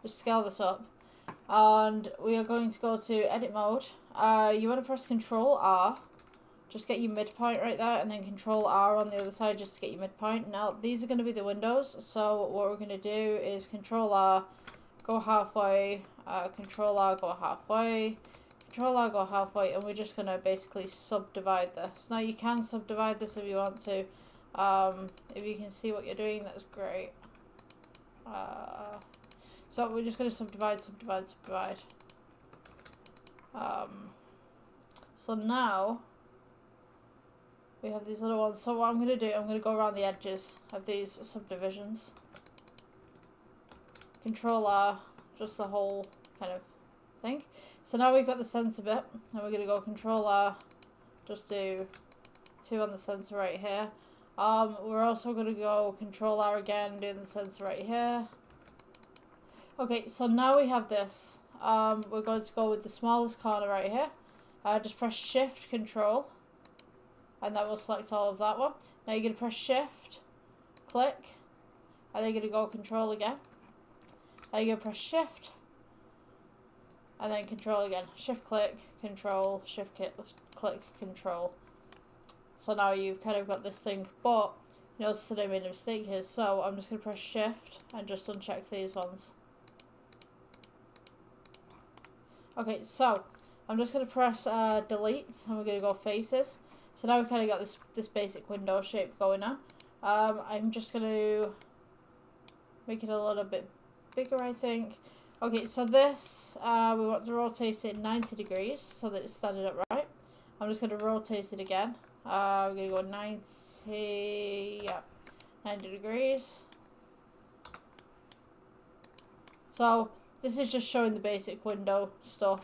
just scale this up. And we are going to go to edit mode. You want to press Control R. Just get your midpoint right there, and then Control R on the other side just to get your midpoint. Now, these are going to be the windows, so what we're going to do is Control R, go halfway, Control R, go halfway, Control R, go halfway, and we're just going to basically subdivide this. Now, you can subdivide this if you want to. If you can see what you're doing, that's great. So we're just going to subdivide. So now we have these little ones. So what I'm going to do, I'm going to go around the edges of these subdivisions. Control R, just the whole kind of thing. So now we've got the center bit, and we're going to go Control R, just do 2 on the center right here. We're also going to go Control R again, do the center right here. Okay, so now we have this. We're going to go with the smallest corner right here. Just press Shift Control, and that will select all of that one. Now you're going to press Shift, click, and then you're going to go Control again. Now you're going to press Shift, and then Control again. Shift, click, Control, Shift, click, Control. So now you've kind of got this thing, but you notice that I made a mistake here, so I'm just going to press Shift and just uncheck these ones. Okay, so I'm just going to press delete, and we're going to go faces. So now we've kind of got this basic window shape going on. I'm just going to make it a little bit bigger, I think. Okay, so this, we want to rotate it 90 degrees so that it's standing up right. I'm just going to rotate it again. We're going to go 90, yeah, 90 degrees. So this is just showing the basic window stuff.